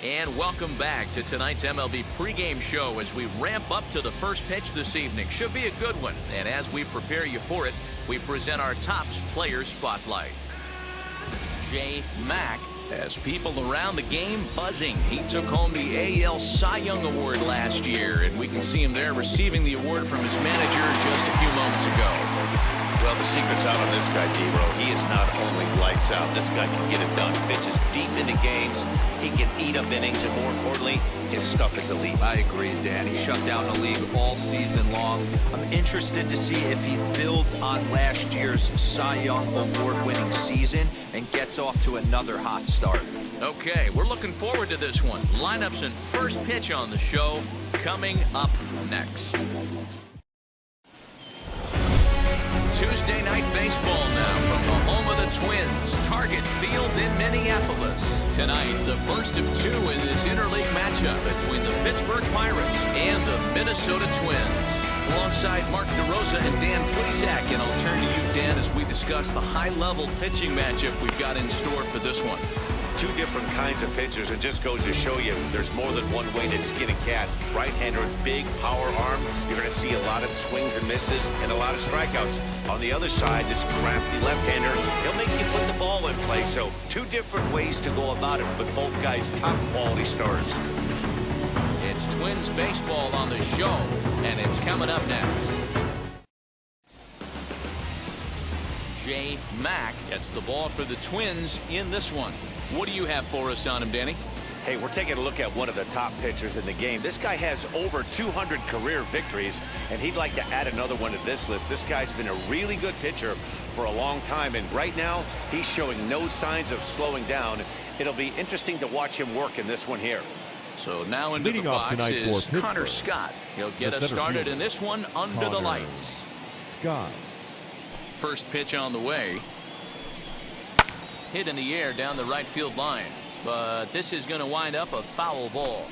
And welcome back to tonight's MLB pregame show as we ramp up to the first pitch this evening. Should be a good one. And as we prepare you for it, we present our Topps Player Spotlight. J. Mack has people around the game buzzing. He took home the AL Cy Young Award last year, and we can see him there receiving the award from his manager just a few moments ago. Well, the secret's out on this guy, D-Row. He is not only lights out. This guy can get it done. Pitches deep into games. He can eat up innings, and more importantly, his stuff is elite. I agree, Dan. He shut down the league all season long. I'm interested to see if he's built on last year's Cy Young Award-winning season and gets off to another hot start. Okay, we're looking forward to this one. Lineups and first pitch on the show coming up next. Tuesday night baseball now from the home of the Twins, Target Field in Minneapolis. Tonight, the first of two in this interleague matchup between the Pittsburgh Pirates and the Minnesota Twins. Alongside Mark DeRosa and Dan Plesac, and I'll turn to you, Dan, as we discuss the high-level pitching matchup we've got in store for this one. Two different kinds of pitchers, and just goes to show you there's more than one way to skin a cat. Right-hander, big power arm. You're going to see a lot of swings and misses and a lot of strikeouts. On the other side, this crafty left-hander, he'll make you put the ball in play. So two different ways to go about it, but both guys top quality starters. It's Twins baseball on the show, and it's coming up next. J. Mack gets the ball for the Twins in this one. What do you have for us on him, Danny? Hey, we're taking a look at one of the top pitchers in the game. This guy has over 200 career victories, and he'd like to add another one to this list. This guy's been a really good pitcher for a long time, and right now he's showing no signs of slowing down. It'll be interesting to watch him work in this one here. So now into the box is Connor Scott. He'll get us started in this one under the lights. Scott. First pitch on the way. Hit in the air down the right field line, but this is going to wind up a foul ball.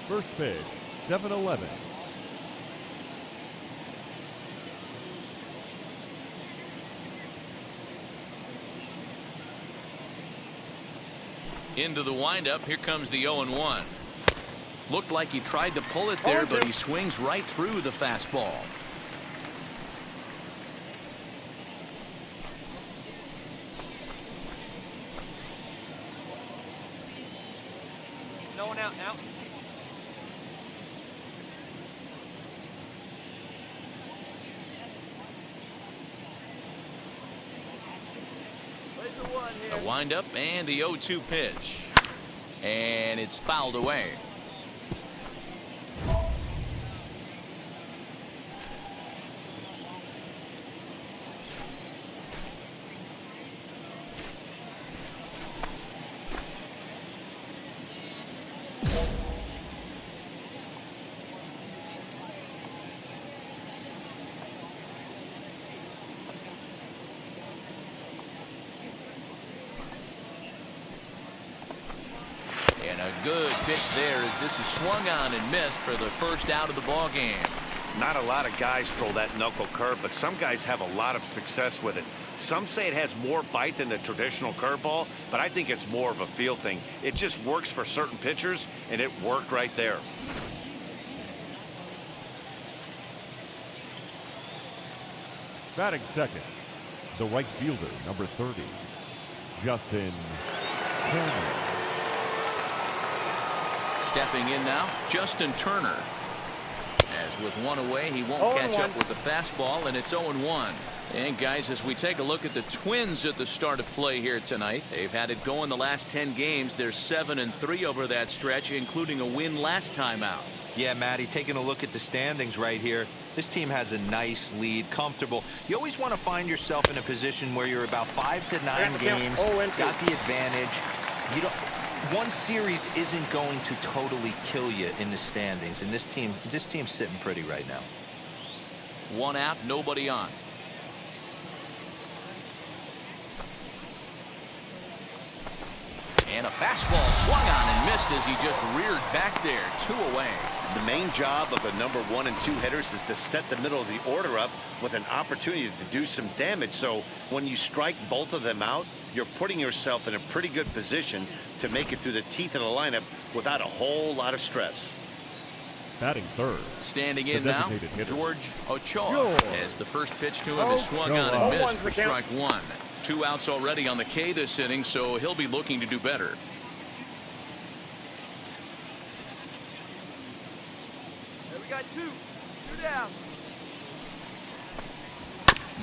First pitch, 7-11. Into the windup. Here comes the 0-1. Looked like he tried to pull it there, but he swings right through the fastball. No one out now. The windup and the 0-2 pitch. And it's fouled away. Good pitch there as this is swung on and missed for the first out of the ball game. Not a lot of guys throw that knuckle curve, but some guys have a lot of success with it. Some say it has more bite than the traditional curveball, but I think it's more of a feel thing. It just works for certain pitchers, and it worked right there. Batting second, the right fielder, number 30, Justin Turner. Stepping in now, Justin Turner. As with one away, he won't catch up with the fastball, and it's 0-1. And guys, as we take a look at the Twins at the start of play here tonight, they've had it going the last 10 games. They're 7-3 over that stretch, including a win last time out. Yeah, Matty, taking a look at the standings right here, this team has a nice lead, comfortable. You always want to find yourself in a position where you're about 5 to 9 games, got the advantage. You don't. One series isn't going to totally kill you in the standings, and this team's sitting pretty right now. One out, nobody on. And a fastball swung on and missed as he just reared back there. 2 away. The main job of the number 1 and 2 hitters is to set the middle of the order up with an opportunity to do some damage. So when you strike both of them out, you're putting yourself in a pretty good position to make it through the teeth of the lineup without a whole lot of stress. Batting third. Standing in now, George Ochoa, as the first pitch to him is swung on and missed for strike 1. 2 outs already on the K this inning, so he'll be looking to do better. We got 2 down.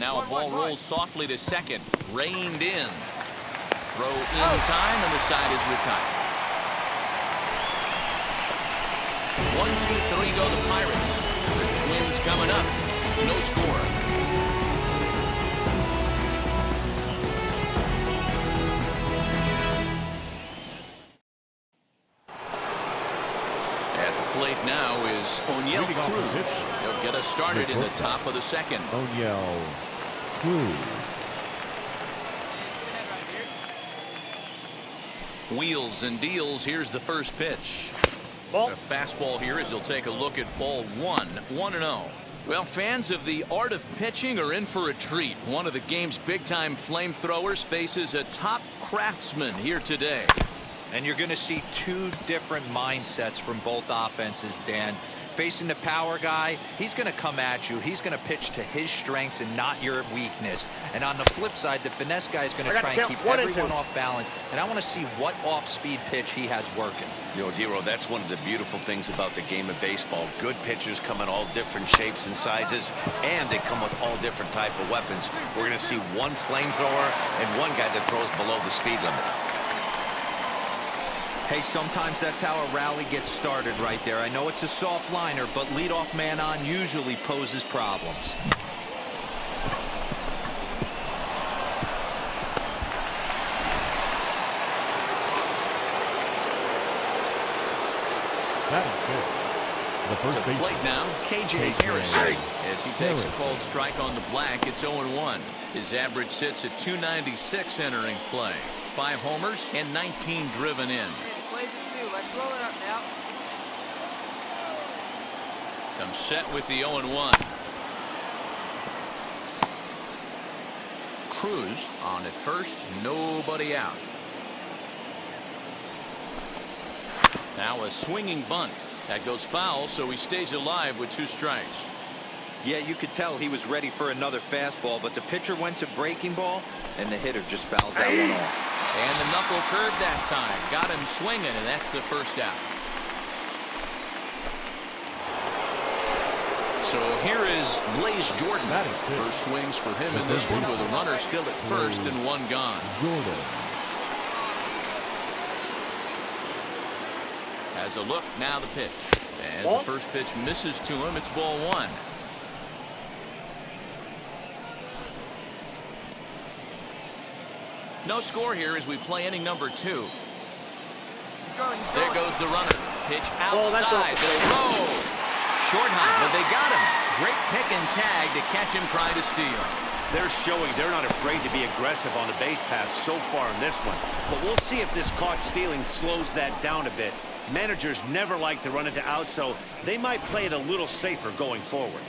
Now a ball rolls softly to second, reined in. Throw in time, and the side is retired. 1-2-3 go the Pirates. The Twins coming up. No score. At the plate now is O'Neill Cruz. He'll get us started in the top of the second. O'Neill Cruz. Wheels and deals. Here's the first pitch. Ball. A fastball here as he'll take a look at ball 1-0. Well, fans of the art of pitching are in for a treat. One of the game's big-time flamethrowers faces a top craftsman here today. And you're going to see 2 different mindsets from both offenses, Dan. Facing the power guy, he's going to come at you. He's going to pitch to his strengths and not your weakness. And on the flip side, the finesse guy is going to try and keep everyone off balance. And I want to see what off-speed pitch he has working. Dero, that's one of the beautiful things about the game of baseball. Good pitchers come in all different shapes and sizes, and they come with all different type of weapons. We're going to see one flamethrower and one guy that throws below the speed limit. Hey, sometimes that's how a rally gets started right there. I know it's a soft liner, but leadoff man on usually poses problems. Batting fifth. The first To the baseman. plate now, KJ Harrison. As he takes a cold strike on the black, it's 0-1. His average sits at .296 entering play. 5 homers and 19 driven in. Plays it 2. Let's roll it up now. Comes set with the 0-1. Cruz on at first, nobody out. Now a swinging bunt. That goes foul, so he stays alive with 2 strikes. Yeah, you could tell he was ready for another fastball, but the pitcher went to breaking ball, and the hitter just fouls that one off. And the knuckle curve that time. Got him swinging, and that's the first out. So here is Blaze Jordan. First swings for him in this one with a runner still at first and 1 gone. Jordan. Has a look, now the pitch. As the first pitch misses to him, it's ball 1. No score here as we play inning number 2. There goes the runner. Pitch outside. The throw. Short hop, but they got him. Great pick and tag to catch him trying to steal. They're showing they're not afraid to be aggressive on the base pass so far in this one. But we'll see if this caught stealing slows that down a bit. Managers never like to run into outs, so they might play it a little safer going forward.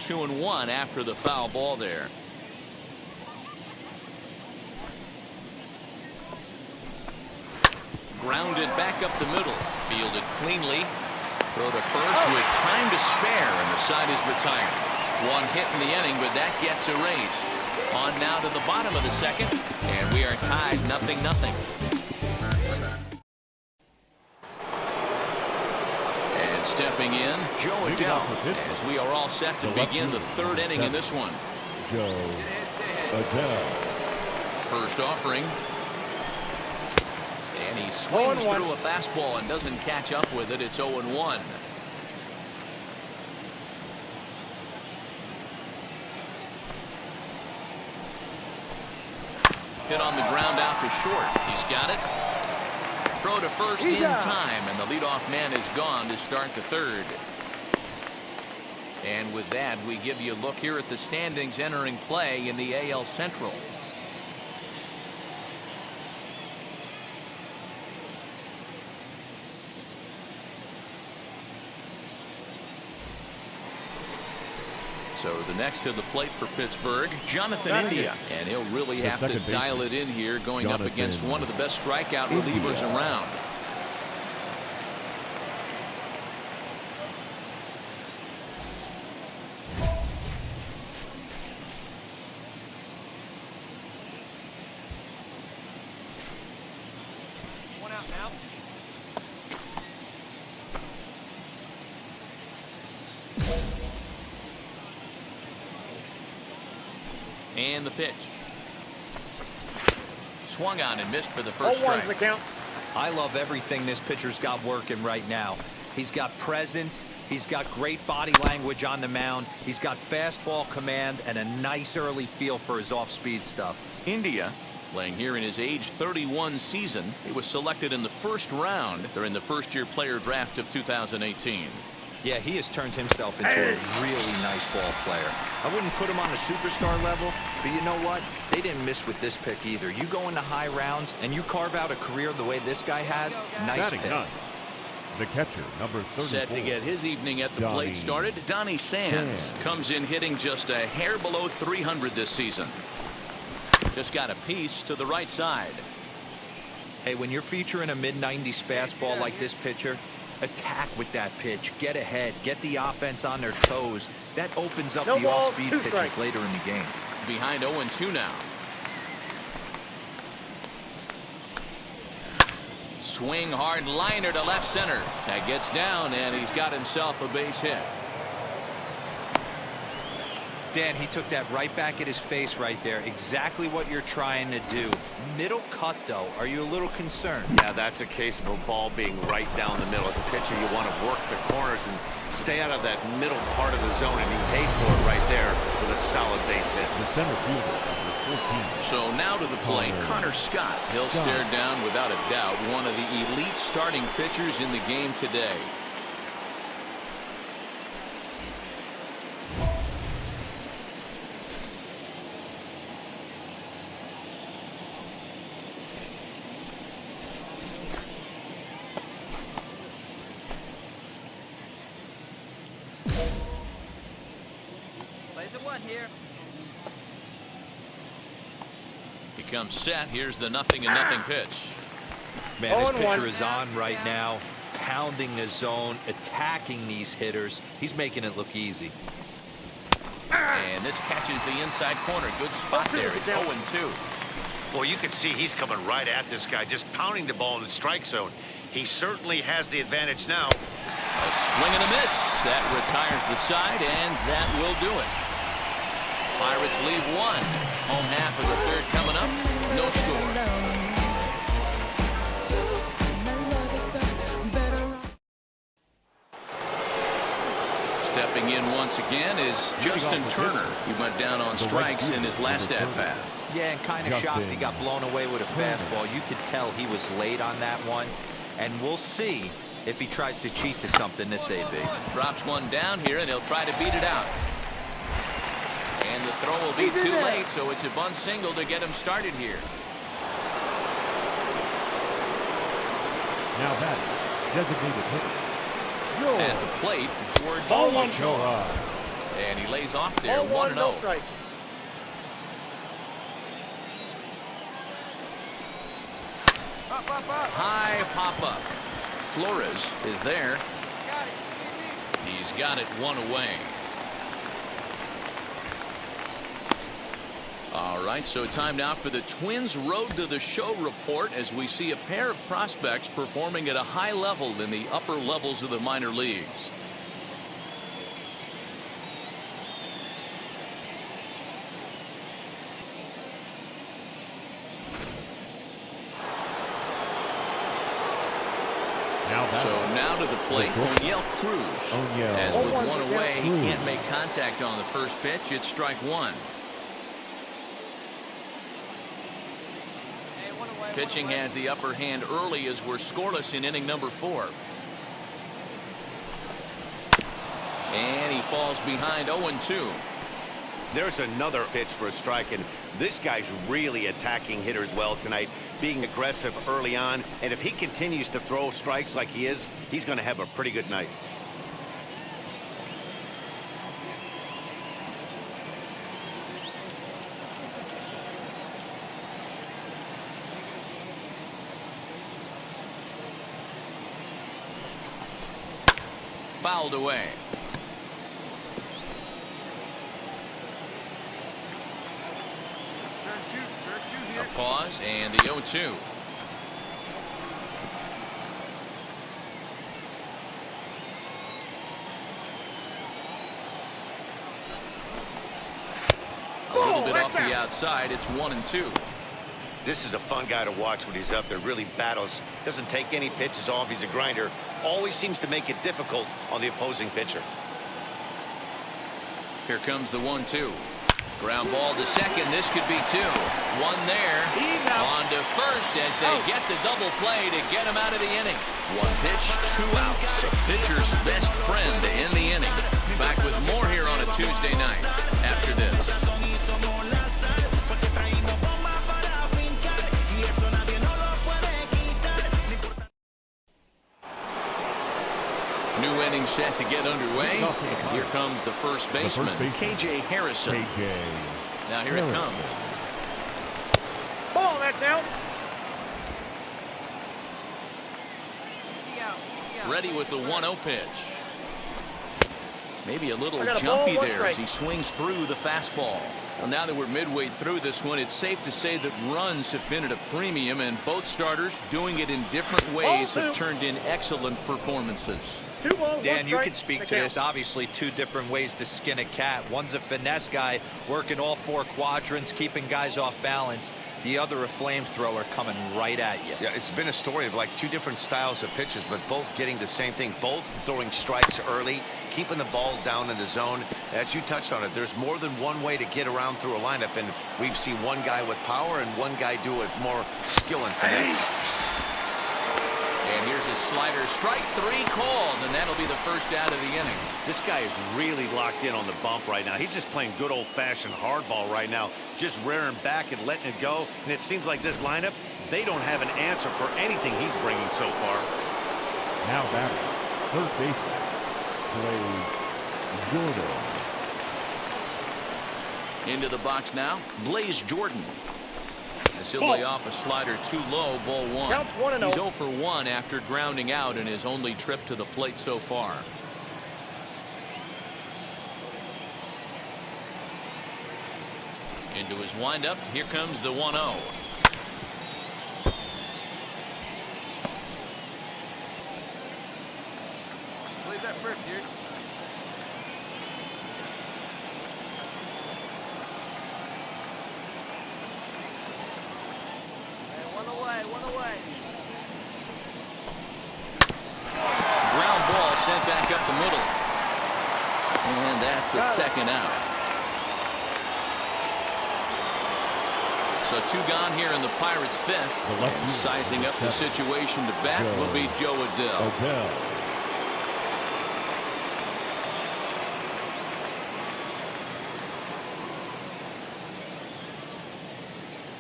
Two and 1 after the foul ball there. Grounded back up the middle. Fielded cleanly. Throw to first with time to spare, and the side is retired. 1 hit in the inning, but that gets erased. On now to the bottom of the second, and we are tied 0-0. And stepping in, Joe Adele, as we are all set to begin the 3rd inning in this one. Joe Adele. First offering. And he swings through a fastball and doesn't catch up with it. It's 0-1. Hit on the ground out to short. He's got it. Throw to first in time, and the leadoff man is gone to start the 3rd. And with that, we give you a look here at the standings entering play in the AL Central. So the next to the plate for Pittsburgh, Jonathan India. And he'll really have to dial it in here going up against one of the best strikeout relievers around. One out now. And the pitch. Swung on and missed for the first strike. The count. I love everything this pitcher's got working right now. He's got presence. He's got great body language on the mound. He's got fastball command and a nice early feel for his off-speed stuff. India, playing here in his age 31 season. He was selected in the first round during the first-year player draft of 2018. Yeah, he has turned himself into a really nice ball player. I wouldn't put him on a superstar level, but you know what? They didn't miss with this pick either. You go into high rounds and you carve out a career the way this guy has, nice pick. The catcher, number 34. Set to get his evening at the plate started, Donnie Sands comes in hitting just a hair below 300 this season. Just got a piece to the right side. Hey, when you're featuring a mid-90s fastball like this pitcher, attack with that pitch, get ahead, get the offense on their toes. That opens up the off-speed pitches later in the game. Behind 0-2 now. Swing hard liner to left center. That gets down and he's got himself a base hit. Dan, he took that right back at his face right there. Exactly what you're trying to do. Middle cut, though. Are you a little concerned? Yeah, that's a case of a ball being right down the middle. As a pitcher, you want to work the corners and stay out of that middle part of the zone, and he paid for it right there with a solid base hit. The center fielder, number 14. So now to the plate, Connor Scott. He'll stare down without a doubt one of the elite starting pitchers in the game today. Plays at one here. He comes set. Here's the 0-0 pitch. Man, this pitcher is on right now, pounding the zone, attacking these hitters. He's making it look easy. And this catches the inside corner. Good spot there. It's 0-2. Well, you can see he's coming right at this guy, just pounding the ball in the strike zone. He certainly has the advantage now. A swing and a miss. That retires the side, and that will do it. Pirates leave one. Home half of the third coming up. No score. Stepping in once again is Justin Turner. He went down on strikes in his last at-bat. Yeah, and kind of shocked he got blown away with a fastball. You could tell he was late on that one. And we'll see if he tries to cheat to something this AB. Drops one down here, and he'll try to beat it out. And the throw will be too late, so it's a bunt single to get him started here. Now that designated hitter. At the plate, George Mitchell. And he lays off there, 1-0. High pop-up. Flores is there. He's got it one away. All right, so time now for the Twins Road to the Show report as we see a pair of prospects performing at a high level in the upper levels of the minor leagues. So now to the plate, O'Neill Cruz. As with one away, he can't make contact on the first pitch. It's strike one. Pitching has the upper hand early as we're scoreless in inning number 4. And he falls behind 0-2. There's another pitch for a strike, and this guy's really attacking hitters well tonight, being aggressive early on. And if he continues to throw strikes like he is, he's going to have a pretty good night. fouled away. A pause and the 0-2. A little bit off the outside. It's 1-2. This is a fun guy to watch when he's up there. Really battles. Doesn't take any pitches off. He's a grinder. Always seems to make it difficult on the opposing pitcher. Here comes the 1-2. Ground ball to second. This could be 2. One there. On to first as they get the double play to get him out of the inning. 1 pitch, 2 outs. A pitcher's best friend in the inning. Back with more here on a Tuesday night after this. New inning set to get underway. And here comes the first baseman, K.J. Harrison. Now here it comes. Ball, that's out. Ready with the 1-0 pitch. Maybe a little jumpy there as he swings through the fastball. Well, now that we're midway through this one, it's safe to say that runs have been at a premium, and both starters, doing it in different ways, have turned in excellent performances. Dan, you can speak to this. Obviously, 2 different ways to skin a cat. One's a finesse guy working all 4 quadrants, keeping guys off balance. The other a flamethrower coming right at you. Yeah, it's been a story of like 2 different styles of pitches, but both getting the same thing. Both throwing strikes early, keeping the ball down in the zone. As you touched on it, there's more than one way to get around through a lineup, and we've seen one guy with power and one guy do it with more skill and finesse. And here's a slider. Strike 3 called, and that'll be the first out of the inning. This guy is really locked in on the bump right now. He's just playing good old-fashioned hardball right now, just rearing back and letting it go. And it seems like this lineup, they don't have an answer for anything he's bringing so far. Now batting, third baseman, Blaze Jordan. Into the box now, Blaze Jordan. As he'll lay off a slider too low, ball 1. He's 0 for 1 after grounding out in his only trip to the plate so far. Into his windup, here comes the 1-0. Plays that first, dude. One away. Ground ball sent back up the middle. And that's the second out. So 2 gone here in the Pirates' 5th. And sizing up the situation to bat will be Joe Adell.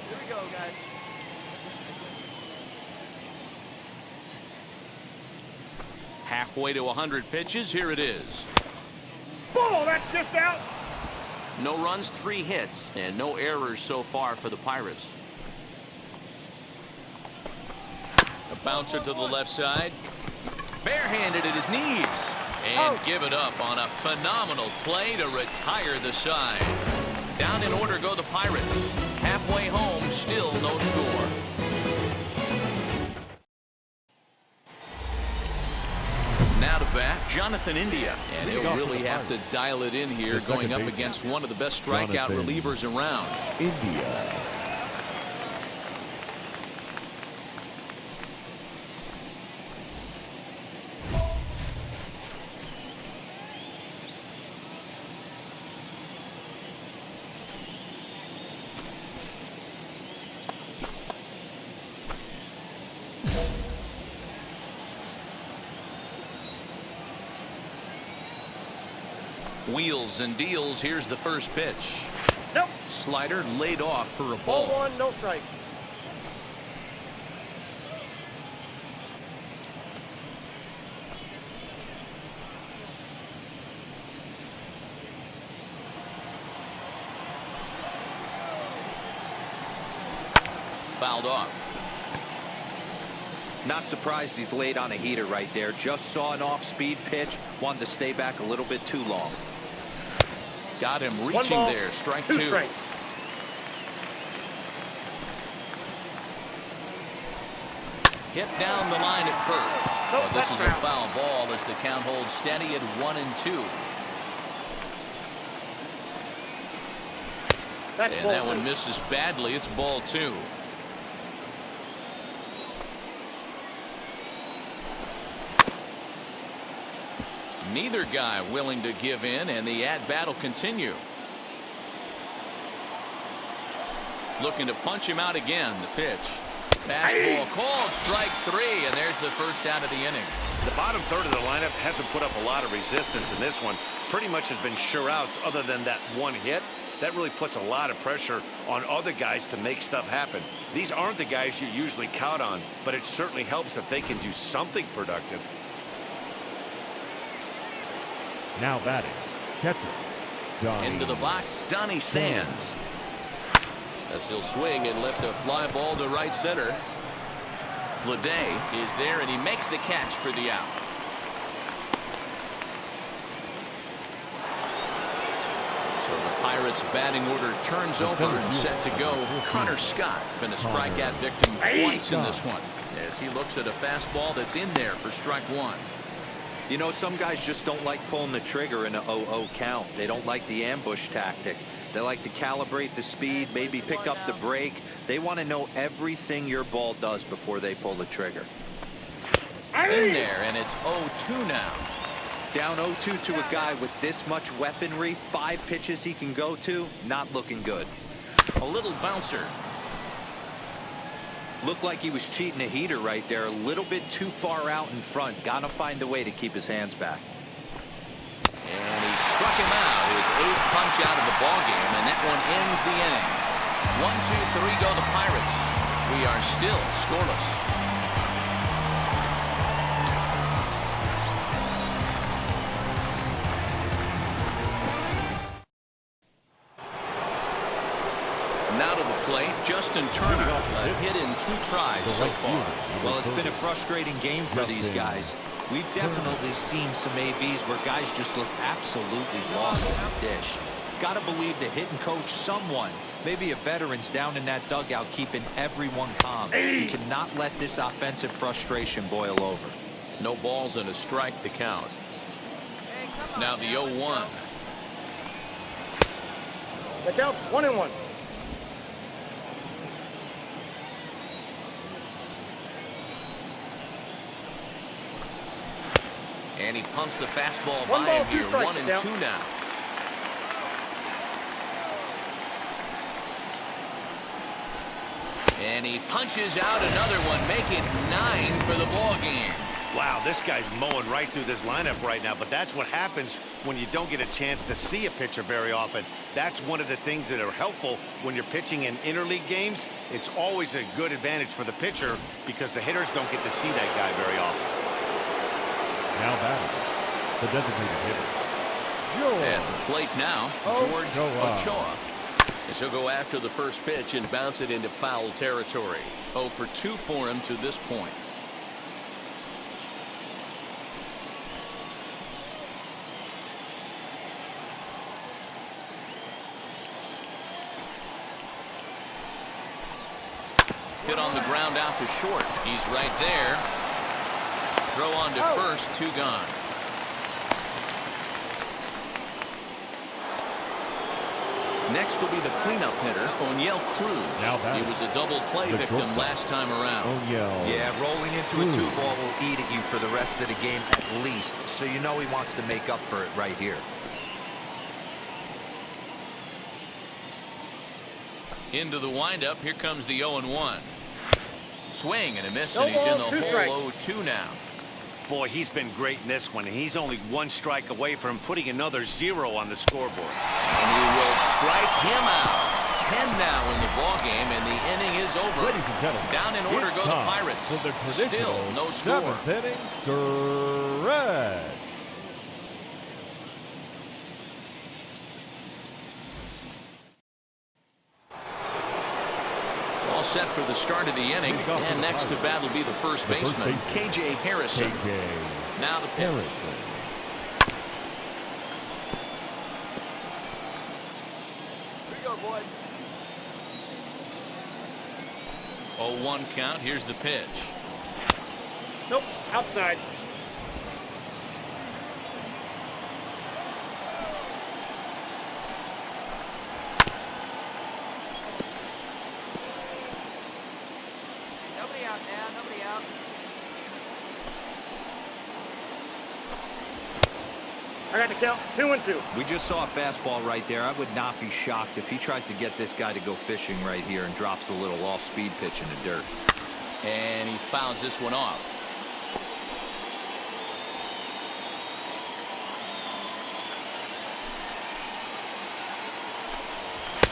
Here we go, guys. Halfway to 100 pitches. Here it is. Ball, that's just out. No runs, 3 hits, and no errors so far for the Pirates. A bouncer to the left side. Barehanded at his knees. And give it up on a phenomenal play to retire the side. Down in order go the Pirates. Halfway home, still no score. Now to bat, Jonathan India. And he'll really have to dial it in here, going up against one of the best strikeout relievers around. India. Wheels and deals. Here's the first pitch. Nope. Slider laid off for a ball. Ball 1, no strike. Fouled off. Not surprised he's laid on a heater right there. Just saw an off-speed pitch. Wanted to stay back a little bit too long. Got him reaching there. Strike two. Strike. Hit down the line at first. Nope, This is that's a foul. foul ball as the count holds steady at 1-2. That's And ball that one two. misses badly. It's ball two. Neither guy willing to give in, and the at-bat will continue. Looking to punch him out again. The pitch. Fastball called. Strike three, and there's the first out of the inning. The bottom third of the lineup hasn't put up a lot of resistance in this one. Pretty much has been sure outs other than that one hit. That really puts a lot of pressure on other guys to make stuff happen. These aren't the guys you usually count on, but it certainly helps if they can do something productive. Now batting, catcher, Donnie. Into the box, Donnie Sands. As he'll swing and lift a fly ball to right center. Leday is there, and he makes the catch for the out. So the Pirates' batting order turns over and set to go. Connor Scott been a strikeout victim twice in this one, as he looks at a fastball that's in there for strike one. You know, some guys just don't like pulling the trigger in a 0-0 count. They don't like the ambush tactic. They like to calibrate the speed, maybe pick up the brake. They want to know everything your ball does before they pull the trigger. In there, and it's 0-2 now. Down 0-2 to a guy with this much weaponry, 5 pitches he can go to, not looking good. A little bouncer. Looked like he was cheating a heater right there, a little bit too far out in front. Gotta find a way to keep his hands back. And he struck him out, his 8th punch out of the ballgame, and that one ends the inning. 1-2-3 go the Pirates. We are still scoreless. Now to the plate, Justin Turner, a hit in 2 tries so far. Well, it's been a frustrating game for these guys. We've definitely seen some ABs where guys just look absolutely lost in the dish. Got to believe the hitting coach, someone, maybe a veteran's down in that dugout keeping everyone calm. You cannot let this offensive frustration boil over. No balls and a strike to count. Now the 0-1. The count's 1-1. And he punts the fastball One by ball, him here. 2 strikes, 1-2 now. And he punches out another one, make it 9 for the ball game. Wow, this guy's mowing right through this lineup right now, but that's what happens when you don't get a chance to see a pitcher very often. That's one of the things that are helpful when you're pitching in interleague games. It's always a good advantage for the pitcher because the hitters don't get to see that guy very often. Now batting, the designated hitter, At the plate now, George Ochoa. As he'll go after the first pitch and bounce it into foul territory. 0 for 2 for him to this point. Hit on the ground out to short. He's right there. Throw on to first, 2 gone. Next will be the cleanup hitter, O'Neill Cruz. He was a double play victim last time around. Yeah, rolling into a 2-ball will eat at you for the rest of the game at least, so you know he wants to make up for it right here. Into the windup, here comes the 0-1. Swing and a miss, and he's in the hole 0-2 now. Boy, he's been great in this one, and he's only 1 strike away from putting another 0 on the scoreboard. And he will strike him out. 10 now in the ball game, and the inning is over. Ladies and gentlemen, Down in order go the Pirates. For the Still no score. 7th inning stretch. set for the start of the inning. And next to bat will be the first baseman, KJ Harrison. Now the pitch. Here you go, boy. 0-1 count. Here's the pitch. Nope, outside. Nobody out now, nobody out. I got the count, 2-2. We just saw a fastball right there. I would not be shocked if he tries to get this guy to go fishing right here and drops a little off-speed pitch in the dirt. And he fouls this one off.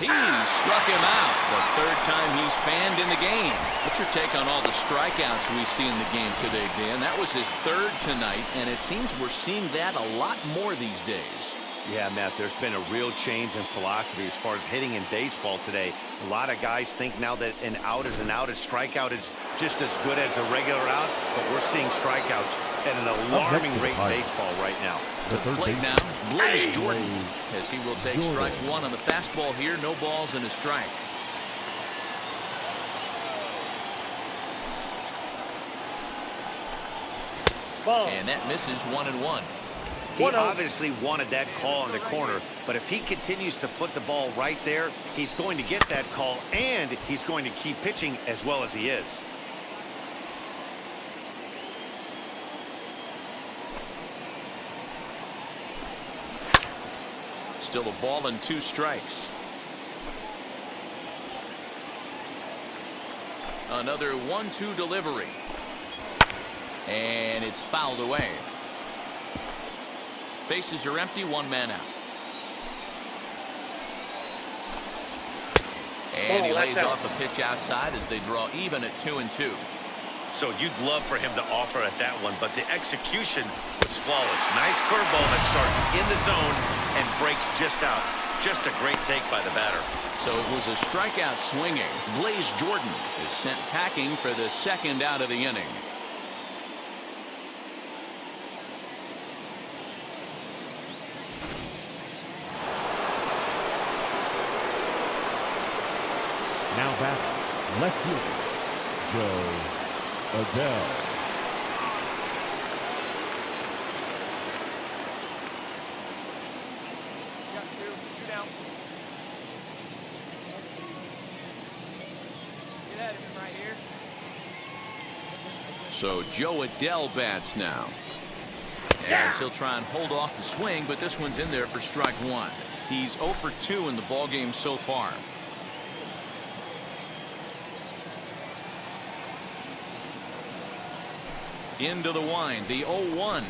He struck him out. The third time he's fanned in the game. What's your take on all the strikeouts we see in the game today, Dan? That was his third tonight, and it seems we're seeing that a lot more these days. Yeah, Matt, there's been a real change in philosophy as far as hitting in baseball today. A lot of guys think now that an out is an out, a strikeout is just as good as a regular out, but we're seeing strikeouts at an alarming rate in baseball right now. The plate now, Kris Jordan, as he will take strike one on the fastball here. No balls and a strike. Ball. And that misses 1-1. He obviously wanted that call in the corner, but if he continues to put the ball right there, he's going to get that call, and he's going to keep pitching as well as he is. Still a ball and 2 strikes. Another 1-2 delivery. And it's fouled away. Bases are empty, 1 man out. And he lays off a pitch outside as they draw even at 2-2. So you'd love for him to offer at that one, but the execution was flawless. Nice curveball that starts in the zone and breaks just out. Just a great take by the batter. So it was a strikeout swinging. Kris Jordan is sent packing for the second out of the inning. Now back, left fielder, Joe Adele. Got two down. Get at him right here. So Joe Adele bats now. As he'll try and hold off the swing, but this one's in there for strike 1. He's 0 for 2 in the ballgame so far. Into the wind, the 0-1.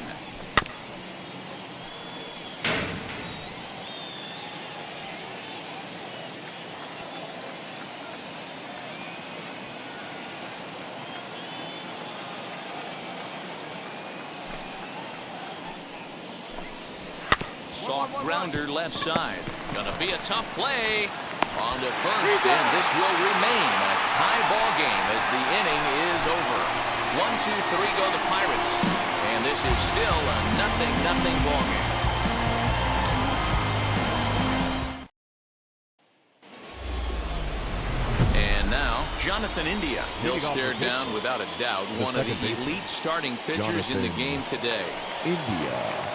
Soft grounder left side. Gonna be a tough play. On to first, and this will remain a tie ball game as the inning is over. 1-2-3 go the Pirates, and this is still a 0-0 ball game. And now Jonathan India. He'll stare down without a doubt one of the elite starting pitchers in the game today. India.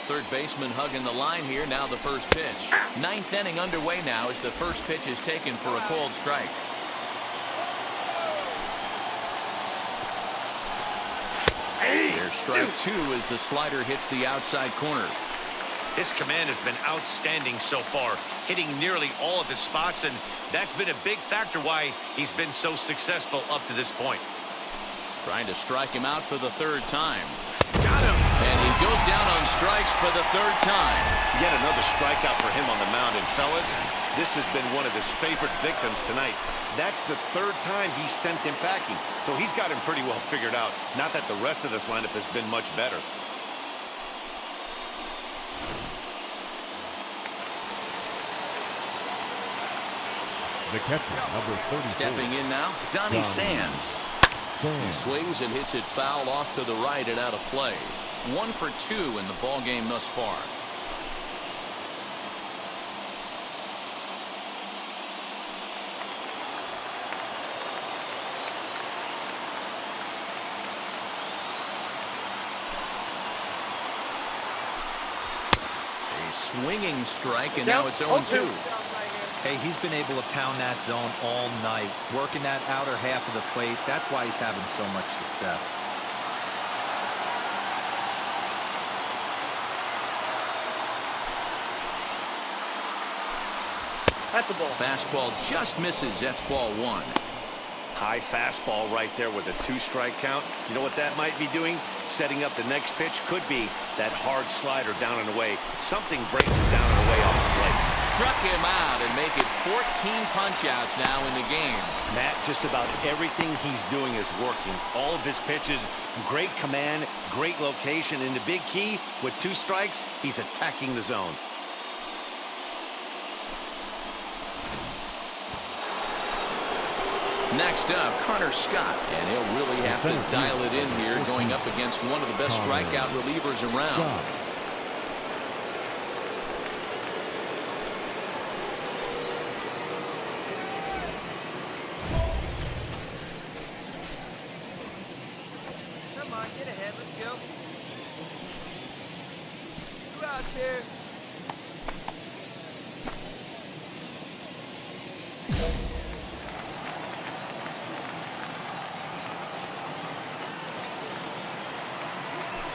Third baseman hugging the line here. Now the first pitch. 9th inning underway now as the first pitch is taken for a called strike. There's strike 2 as the slider hits the outside corner. His command has been outstanding so far, hitting nearly all of his spots, and that's been a big factor why he's been so successful up to this point. Trying to strike him out for the third time. Got him. And he goes down on strikes for the third time. Yet another strikeout for him on the mound. And fellas, this has been one of his favorite victims tonight. That's the third time he sent him packing. So he's got him pretty well figured out. Not that the rest of this lineup has been much better. The catcher, number 34. Stepping in now, Donnie Sands. He swings and hits it foul off to the right and out of play. 1 for 2 in the ball game thus far. A swinging strike, and now it's 0-2. Hey, he's been able to pound that zone all night, working that outer half of the plate. That's why he's having so much success. That's the ball. Fastball just misses. That's ball 1. High fastball right there with a 2-strike count. You know what that might be doing? Setting up the next pitch. Could be that hard slider down and away. Something breaking down and away off the plate. Struck him out and make it 14 punch-outs now in the game. Matt, just about everything he's doing is working. All of his pitches, great command, great location. And the big key, with 2 strikes, he's attacking the zone. Next up, Carter Scott, and he'll really have to dial it in here, going up against one of the best strikeout relievers around. Come on, get ahead, let's go. 2 outs here.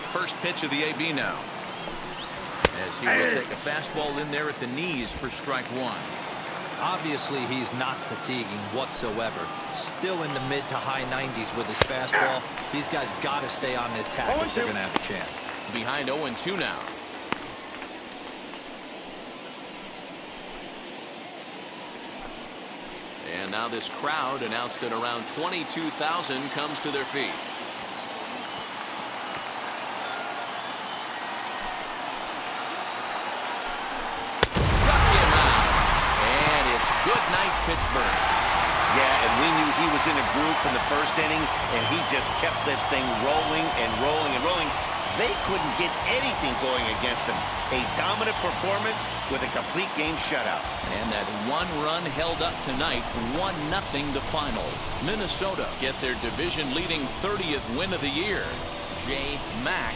First pitch of the AB now, as he will take a fastball in there at the knees for strike 1. Obviously, he's not fatiguing whatsoever. Still in the mid to high 90s with his fastball. These guys got to stay on the attack if they're going to have a chance. Behind 0-2 now. And now this crowd, announced at around 22,000, comes to their feet. Good night, Pittsburgh. Yeah, and we knew he was in a groove from the first inning, and he just kept this thing rolling and rolling and rolling. They couldn't get anything going against him. A dominant performance with a complete game shutout. And that 1 run held up tonight, 1-0 the final. Minnesota get their division-leading 30th win of the year. J. Mack